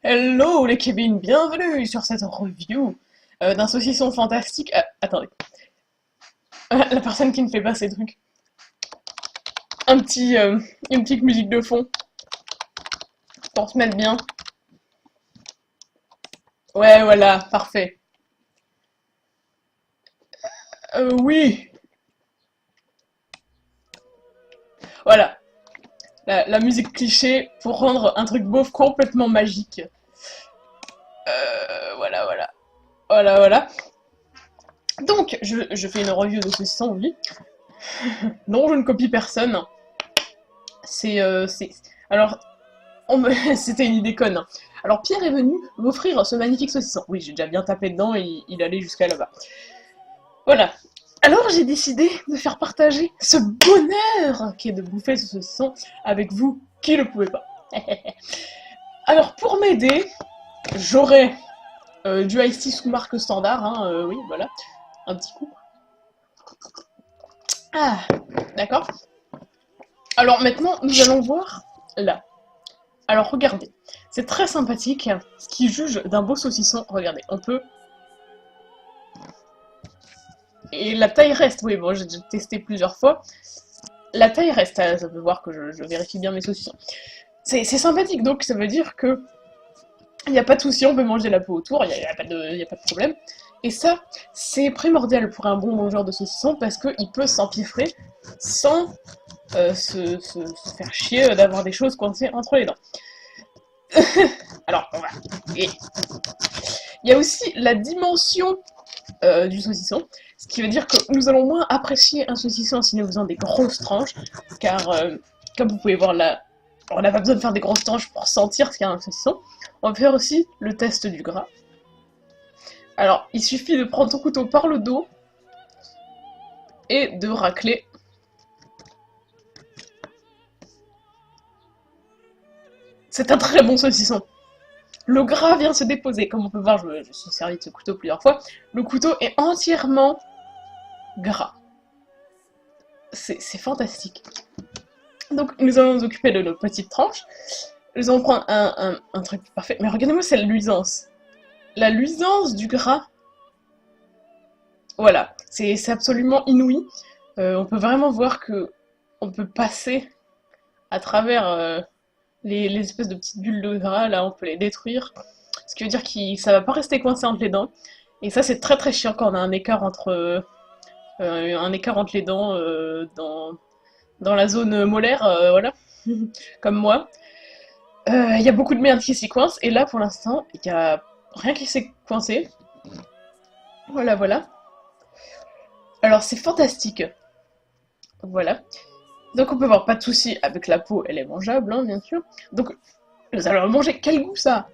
Hello les Kevin, bienvenue sur cette review d'un saucisson fantastique. Ah, attendez, la personne qui ne fait pas ces trucs. Une petite musique de fond pour se mettre bien. Ouais, voilà, parfait. Oui, voilà, la musique cliché pour rendre un truc beauf complètement magique. Voilà, voilà, voilà, voilà. Donc, je fais une review de saucisson, oui. Non, je ne copie personne. C'est... Alors, c'était une idée conne, hein. Alors Pierre est venu m'offrir ce magnifique saucisson. Oui, j'ai déjà bien tapé dedans et il allait jusqu'à là-bas. Voilà. Alors j'ai décidé de faire partager ce bonheur qui est de bouffer ce saucisson avec vous qui ne pouvez pas. Alors pour m'aider, j'aurai du iced tea sous marque standard, hein, oui, voilà, un petit coup. Ah, d'accord. Alors maintenant, nous allons voir là. Alors regardez, c'est très sympathique. Ce qui juge d'un beau saucisson, regardez, on peut... Et la taille reste, oui, bon, j'ai déjà testé plusieurs fois. La taille reste, ça peut voir que je vérifie bien mes saucissons. C'est sympathique, donc ça veut dire que il n'y a pas de souci, on peut manger la peau autour, il n'y a pas de problème. Et ça, c'est primordial pour un bon mangeur de saucisson parce qu'il peut s'empiffrer sans se faire chier d'avoir des choses coincées entre les dents. Alors, voilà. Et il y a aussi la dimension du saucisson, ce qui veut dire que nous allons moins apprécier un saucisson si nous faisons des grosses tranches, car comme vous pouvez voir là, on n'a pas besoin de faire des grosses tranches pour sentir ce qu'il y a un saucisson. On va faire aussi le test du gras. Alors, il suffit de prendre ton couteau par le dos et de racler. C'est un très bon saucisson. Le gras vient se déposer. Comme on peut voir, je suis servi de ce couteau plusieurs fois. Le couteau est entièrement gras. C'est fantastique. Donc, nous allons nous occuper de nos petites tranches. Nous allons prendre un truc parfait. Mais regardez-moi cette luisance. La luisance du gras. Voilà, c'est absolument inouï. On peut vraiment voir que on peut passer à travers les espèces de petites bulles de gras, là on peut les détruire. Ce qui veut dire que ça va pas rester coincé entre les dents. Et ça c'est très chiant quand on a un écart entre les dents dans la zone molaire, voilà, comme moi. Il y a beaucoup de merde qui s'y coince, et là pour l'instant, il y a rien qui s'est coincé. Voilà, voilà. Alors c'est fantastique. Voilà. Donc on peut voir, pas de souci avec la peau, elle est mangeable, hein, bien sûr. Donc nous allons manger. Quel goût ça!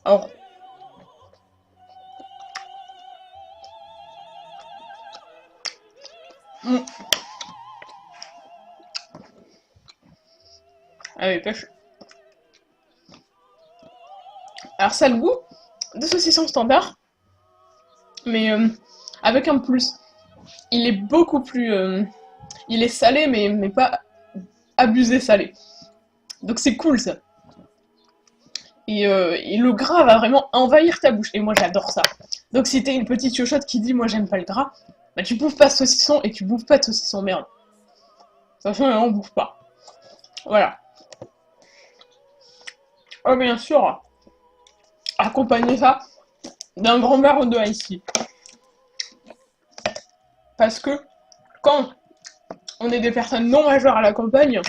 Alors... Ah oui, pêche. Alors ça a le goût de saucisson standard, mais avec un plus. Il est beaucoup plus... il est salé, mais pas abusé salé. Donc c'est cool ça. Et le gras va vraiment envahir ta bouche. Et moi j'adore ça. Donc si t'es une petite chochotte qui dit moi j'aime pas le gras, bah tu bouffes pas de saucisson et tu bouffes pas de saucisson merde. De toute façon on bouffe pas. Voilà. Oh bien sûr, accompagnez ça d'un grand verre de ice. Parce que quand on est des personnes non majeures à la campagne,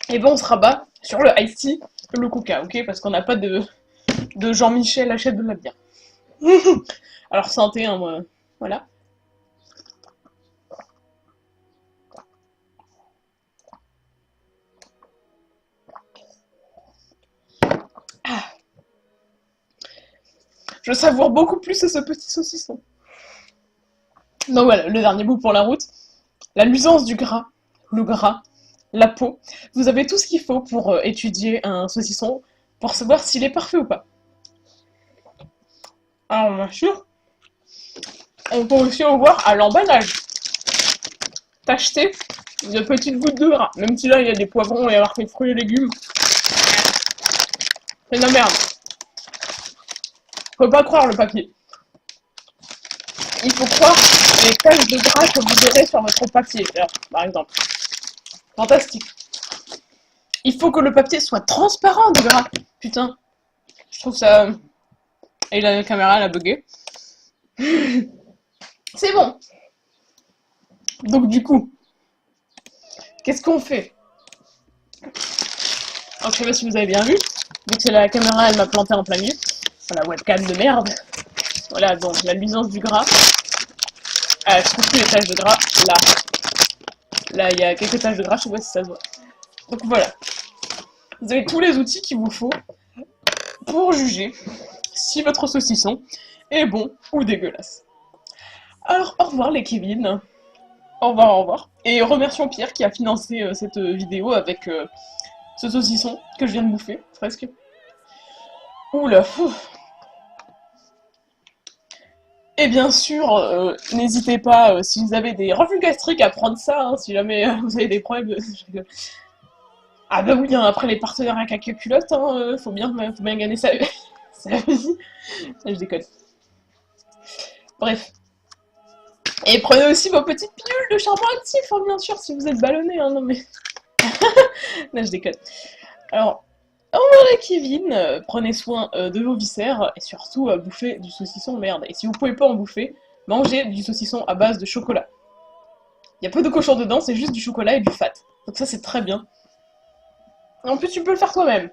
et ben on se rabat sur le ice tea, le coca, ok? Parce qu'on n'a pas de Jean-Michel achète de la bière. Alors santé, hein, moi, voilà. Ah. Je savoure beaucoup plus ce petit saucisson. Donc voilà, le dernier bout pour la route. La luisance du gras, le gras, la peau. Vous avez tout ce qu'il faut pour étudier un saucisson, pour savoir s'il est parfait ou pas. Alors bien sûr, on peut aussi en voir à l'emballage. T'acheter de petites gouttes de gras. Même si là il y a des poivrons et marqué fruits et légumes. C'est de la merde. Faut pas croire le papier. Il faut croire les taches de gras que vous aurez sur votre papier, là, par exemple. Fantastique. Il faut que le papier soit transparent de gras. Putain. Je trouve ça... Et la caméra, elle a bugué. C'est bon. Donc du coup, qu'est-ce qu'on fait? Alors, je sais pas si vous avez bien vu, vu que la caméra, elle m'a planté en plein milieu. La webcam de merde. Voilà, donc la luisance du gras. Ah, je trouve plus les taches de gras. Là. Là, il y a quelques taches de gras, je sais pas si ça se voit. Donc voilà. Vous avez tous les outils qu'il vous faut pour juger si votre saucisson est bon ou dégueulasse. Alors, au revoir les Kevin. Au revoir, au revoir. Et remercions Pierre qui a financé cette vidéo avec ce saucisson que je viens de bouffer, presque. Oula, fou. Et bien sûr, n'hésitez pas, si vous avez des reflux gastriques, à prendre ça, hein, si jamais vous avez des problèmes. Ah bah oui, hein, après les partenariats caca culotte, hein, faut bien gagner sa vie. Je déconne. Bref. Et prenez aussi vos petites pilules de charbon actif, hein, bien sûr, si vous êtes ballonné, hein, non mais... Là, je déconne. Alors, voilà Kevin, prenez soin de vos viscères, et surtout, bouffez du saucisson, merde. Et si vous pouvez pas en bouffer, mangez du saucisson à base de chocolat. Il y a peu de cochon dedans, c'est juste du chocolat et du fat. Donc ça, c'est très bien. En plus, tu peux le faire toi-même.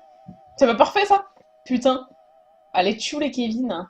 C'est pas parfait, ça? Putain. Allez, tchou les Kevin.